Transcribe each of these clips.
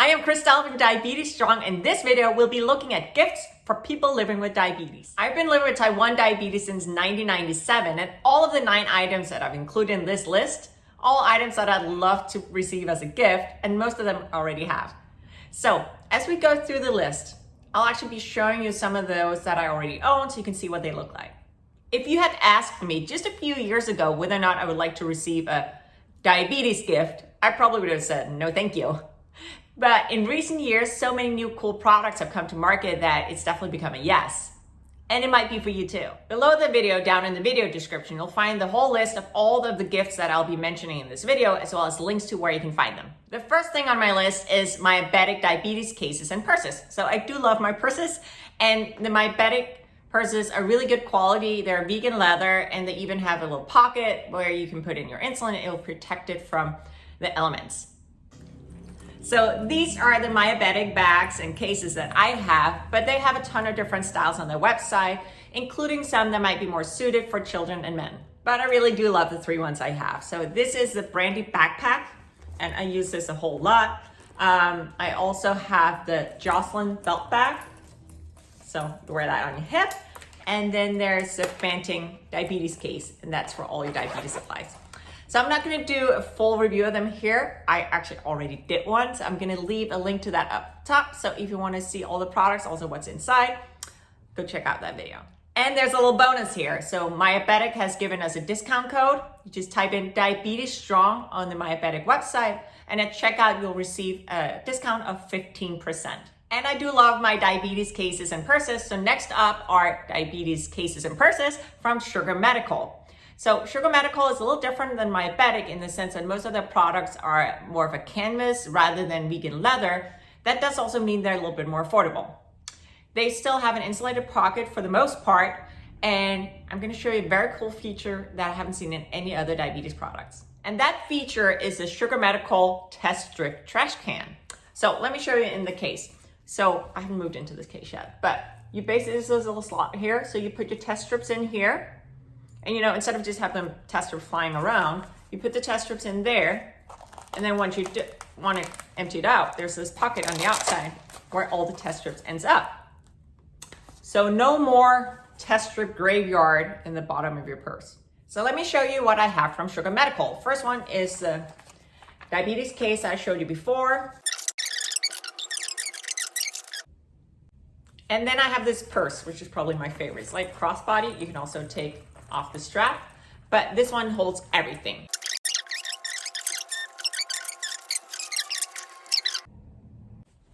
I am Crystal from Diabetes Strong, and this video we'll be looking at gifts for people living with diabetes. I've been living with type 1 diabetes since 1997, and all of the 9 items that I've included in this list, all items that I'd love to receive as a gift, and most of them already have. So as we go through the list, I'll actually be showing you some of those that I already own so you can see what they look like. If you had asked me just a few years ago whether or not I would like to receive a diabetes gift, I probably would have said no thank you. But in recent years, so many new cool products have come to market that it's definitely become a yes. And it might be for you too. Below the video, down in the video description, you'll find the whole list of all of the gifts that I'll be mentioning in this video, as well as links to where you can find them. The first thing on my list is Myabetic diabetes cases and purses. So I do love my purses, and the Myabetic purses are really good quality. They're vegan leather, and they even have a little pocket where you can put in your insulin. It will protect it from the elements. So these are the Myabetic bags and cases that I have, but they have a ton of different styles on their website, including some that might be more suited for children and men. But I really do love the 3 ones I have. So this is the Brandy backpack, and I use this a whole lot. I also have the Jocelyn belt bag. So you wear that on your hip. And then there's the Fanting diabetes case, and that's for all your diabetes supplies. So I'm not gonna do a full review of them here. I actually already did one, so I'm gonna leave a link to that up top. So if you wanna see all the products, also what's inside, go check out that video. And there's a little bonus here. So Myabetic has given us a discount code. You just type in Diabetes Strong on the Myabetic website, and at checkout, you'll receive a discount of 15%. And I do love my diabetes cases and purses. So next up are diabetes cases and purses from Sugar Medical. So Sugar Medical is a little different than Myabetic in the sense that most of their products are more of a canvas rather than vegan leather. That does also mean they're a little bit more affordable. They still have an insulated pocket for the most part, and I'm gonna show you a very cool feature that I haven't seen in any other diabetes products. And that feature is the Sugar Medical Test Strip Trash Can. So let me show you in the case. So I haven't moved into this case yet, but you basically, there's a little slot here. So you put your test strips in here, and instead of just having test strips flying around, you put the test strips in there. And then once you want to empty it out, there's this pocket on the outside where all the test strips ends up. So no more test strip graveyard in the bottom of your purse. So let me show you what I have from Sugar Medical. First one is the diabetes case I showed you before. And then I have this purse, which is probably my favorite. It's like crossbody. You can also take off the strap, but this one holds everything.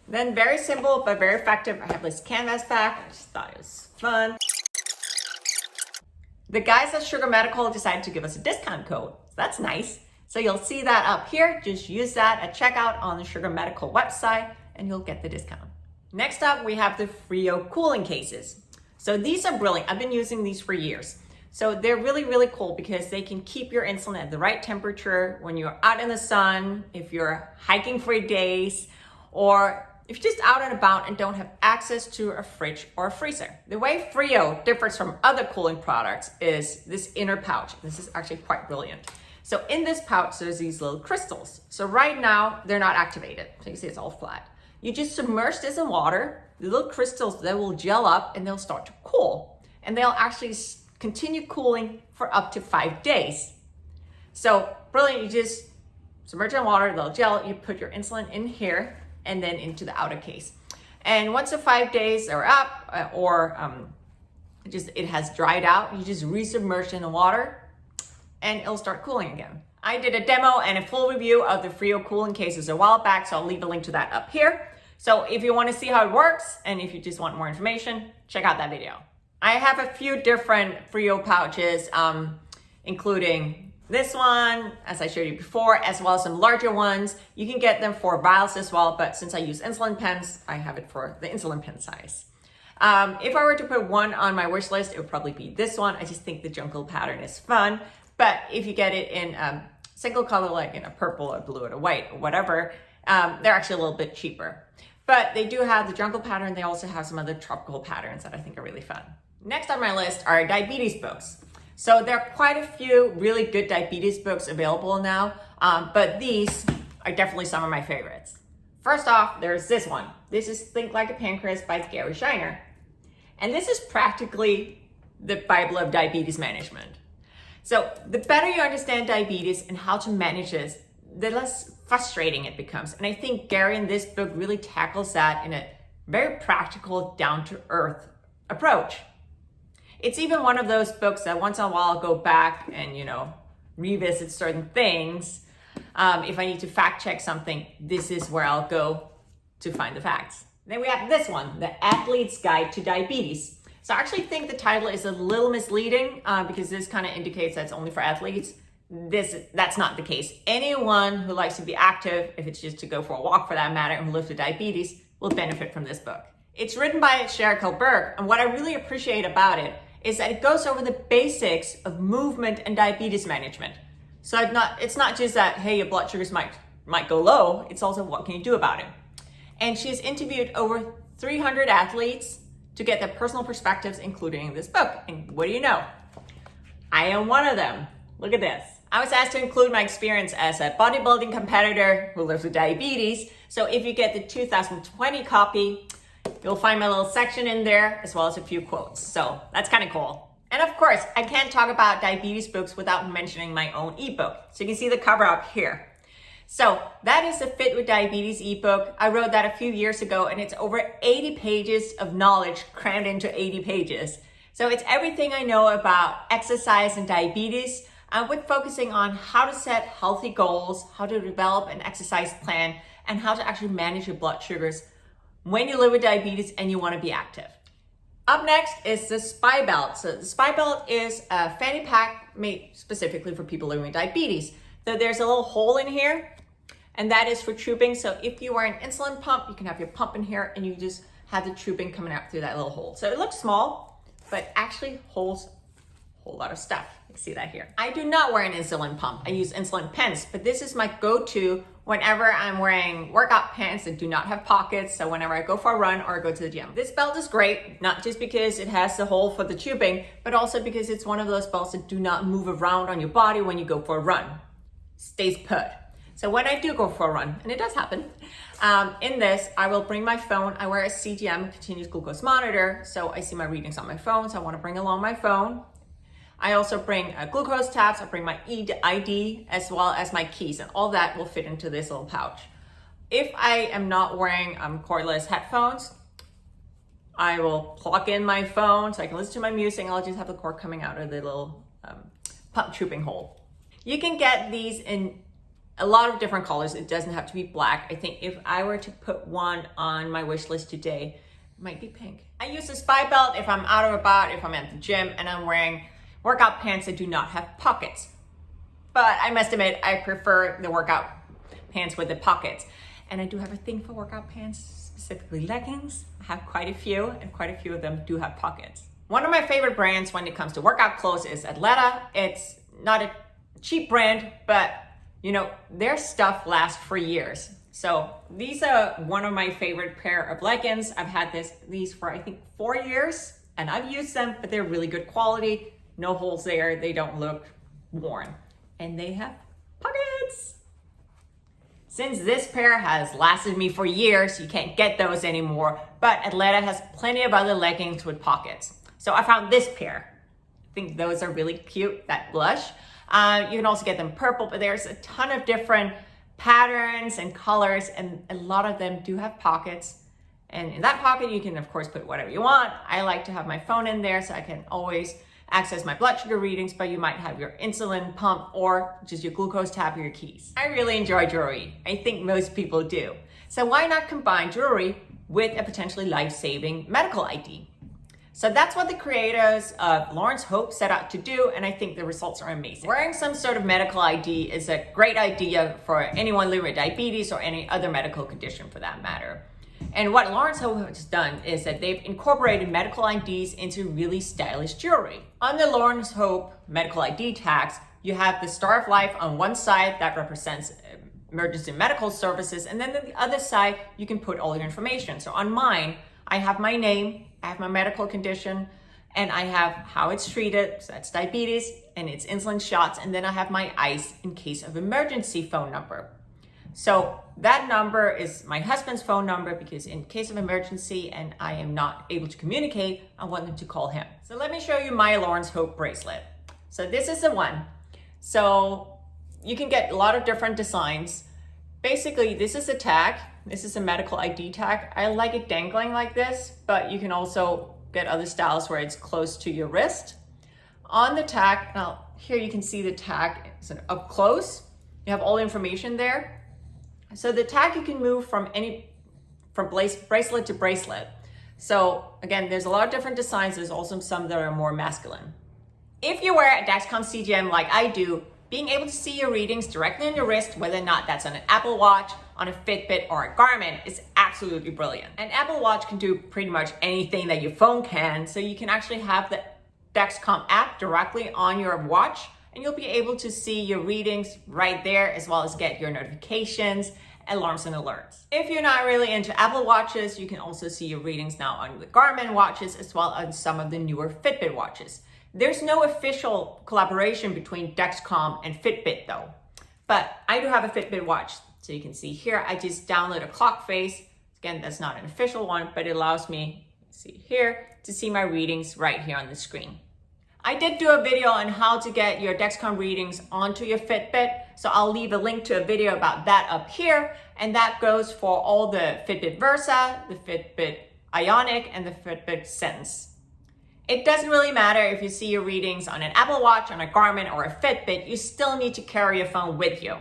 Then very simple, but very effective. I have this canvas bag. I just thought it was fun. The guys at Sugar Medical decided to give us a discount code. So that's nice. So you'll see that up here. Just use that at checkout on the Sugar Medical website and you'll get the discount. Next up, we have the Frio cooling cases. So these are brilliant. I've been using these for years. So they're really, really cool because they can keep your insulin at the right temperature when you're out in the sun, if you're hiking for days, or if you're just out and about and don't have access to a fridge or a freezer. The way Frio differs from other cooling products is this inner pouch. This is actually quite brilliant. So in this pouch, there's these little crystals. So right now, they're not activated. So you can see it's all flat. You just submerge this in water, the little crystals, they will gel up and they'll start to cool. And they'll actually continue cooling for up to 5 days. So brilliant, you just submerge in water, they'll gel, you put your insulin in here and then into the outer case. And once the 5 days are up it has dried out, you just resubmerge in the water and it'll start cooling again. I did a demo and a full review of the Frio cooling cases a while back, so I'll leave a link to that up here. So if you want to see how it works, and if you just want more information, check out that video. I have a few different Frio pouches, including this one, as I showed you before, as well as some larger ones. You can get them for vials as well, but since I use insulin pens, I have it for the insulin pen size. If I were to put one on my wish list, it would probably be this one. I just think the jungle pattern is fun. But if you get it in single color, like in a purple or blue or a white or whatever, they're actually a little bit cheaper. But they do have the jungle pattern. They also have some other tropical patterns that I think are really fun. Next on my list are diabetes books. So there are quite a few really good diabetes books available now, but these are definitely some of my favorites. First off, there's this one. This is Think Like a Pancreas by Gary Shiner. And this is practically the Bible of diabetes management. So the better you understand diabetes and how to manage this, the less frustrating it becomes. And I think Gary in this book really tackles that in a very practical, down-to-earth approach. It's even one of those books that once in a while I'll go back and, revisit certain things. If I need to fact check something, this is where I'll go to find the facts. Then we have this one, The Athlete's Guide to Diabetes. So I actually think the title is a little misleading because this kind of indicates that it's only for athletes. That's not the case. Anyone who likes to be active, if it's just to go for a walk for that matter, and who lives with diabetes, will benefit from this book. It's written by Sheryl Burke, and what I really appreciate about it is that it goes over the basics of movement and diabetes management. So it's not just that, hey, your blood sugars might go low, it's also what can you do about it. And she's interviewed over 300 athletes to get their personal perspectives, including this book. And what do you know? I am one of them. Look at this. I was asked to include my experience as a bodybuilding competitor who lives with diabetes. So if you get the 2020 copy, you'll find my little section in there, as well as a few quotes. So that's kind of cool. And of course, I can't talk about diabetes books without mentioning my own ebook. So you can see the cover up here. So that is the Fit with Diabetes ebook. I wrote that a few years ago, and it's over 80 pages of knowledge crammed into 80 pages. So it's everything I know about exercise and diabetes, with focusing on how to set healthy goals, how to develop an exercise plan, and how to actually manage your blood sugars when you live with diabetes and you want to be active. Up next is the Spibelt. So the Spibelt is a fanny pack made specifically for people living with diabetes. So there's a little hole in here, and that is for tubing. So if you are an insulin pump, you can have your pump in here and you just have the tubing coming out through that little hole. So it looks small, but actually holds a whole lot of stuff. You see that here. I do not wear an insulin pump. I use insulin pens, but this is my go-to whenever I'm wearing workout pants that do not have pockets. So whenever I go for a run or I go to the gym. This belt is great, not just because it has the hole for the tubing, but also because it's one of those belts that do not move around on your body when you go for a run. Stays put. So when I do go for a run, and it does happen, in this, I will bring my phone. I wear a CGM, continuous glucose monitor, so I see my readings on my phone, so I want to bring along my phone. I also bring glucose tabs, I bring my ID, as well as my keys, and all that will fit into this little pouch. If I am not wearing cordless headphones, I will plug in my phone so I can listen to my music, and I'll just have the cord coming out of the little pump tubing hole. You can get these in a lot of different colors. It doesn't have to be black. I think if I were to put one on my wish list today, it might be pink. I use the Spibelt if I'm out and about, if I'm at the gym and I'm wearing workout pants that do not have pockets. But I must admit, I prefer the workout pants with the pockets. And I do have a thing for workout pants, specifically leggings. I have quite a few, and quite a few of them do have pockets. One of my favorite brands when it comes to workout clothes is Athleta. It's not a cheap brand, but their stuff lasts for years. So these are one of my favorite pair of leggings. I've had these for I think 4 years, and I've used them, but they're really good quality. No holes there. They don't look worn, and they have pockets. Since this pair has lasted me for years, you can't get those anymore, but Athleta has plenty of other leggings with pockets. So I found this pair. I think those are really cute, that blush. You can also get them purple, but there's a ton of different patterns and colors, and a lot of them do have pockets. And in that pocket, you can of course put whatever you want. I like to have my phone in there so I can always access my blood sugar readings, but you might have your insulin pump or just your glucose tab or your keys. I really enjoy jewelry. I think most people do. So why not combine jewelry with a potentially life-saving medical ID? So that's what the creators of Lawrence Hope set out to do, and I think the results are amazing. Wearing some sort of medical ID is a great idea for anyone living with diabetes or any other medical condition for that matter. And what Lawrence Hope has done is that they've incorporated medical IDs into really stylish jewelry. On the Lawrence Hope medical ID tags, you have the Star of Life on one side that represents emergency medical services, and then on the other side, you can put all your information. So on mine, I have my name, I have my medical condition, and I have how it's treated, so that's diabetes, and it's insulin shots, and then I have my ICE in case of emergency phone number. So that number is my husband's phone number because in case of emergency and I am not able to communicate, I want them to call him. So let me show you my Lawrence Hope bracelet. So this is the one. So you can get a lot of different designs. Basically, this is a tag. This is a medical ID tag. I like it dangling like this, but you can also get other styles where it's close to your wrist. On the tag, now here you can see the tag is up close. You have all the information there. So the tag you can move from bracelet to bracelet. So again, there's a lot of different designs. There's also some that are more masculine. If you wear a Dexcom CGM like I do, being able to see your readings directly on your wrist, whether or not that's on an Apple Watch, on a Fitbit, or a Garmin, is absolutely brilliant. An Apple Watch can do pretty much anything that your phone can, so you can actually have the Dexcom app directly on your watch, and you'll be able to see your readings right there, as well as get your notifications, alarms, and alerts. If you're not really into Apple Watches, you can also see your readings now on the Garmin watches, as well as some of the newer Fitbit watches. There's no official collaboration between Dexcom and Fitbit though, but I do have a Fitbit watch. So you can see here, I just download a clock face. Again, that's not an official one, but it allows me, see here, to see my readings right here on the screen. I did do a video on how to get your Dexcom readings onto your Fitbit. So I'll leave a link to a video about that up here. And that goes for all the Fitbit Versa, the Fitbit Ionic, and the Fitbit Sense. It doesn't really matter if you see your readings on an Apple Watch, on a Garmin, or a Fitbit, you still need to carry your phone with you.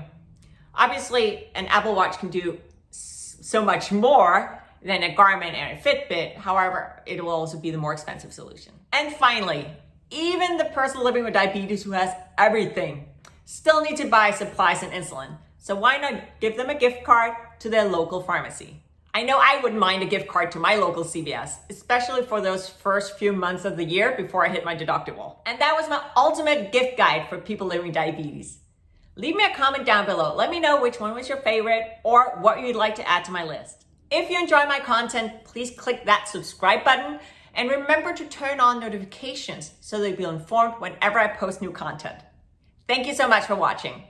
Obviously, an Apple Watch can do so much more than a Garmin and a Fitbit. However, it will also be the more expensive solution. And finally, even the person living with diabetes who has everything still need to buy supplies and insulin. So why not give them a gift card to their local pharmacy? I know I wouldn't mind a gift card to my local CVS, especially for those first few months of the year before I hit my deductible. And that was my ultimate gift guide for people living with diabetes. Leave me a comment down below. Let me know which one was your favorite or what you'd like to add to my list. If you enjoy my content, please click that subscribe button and remember to turn on notifications so that you'll be informed whenever I post new content. Thank you so much for watching.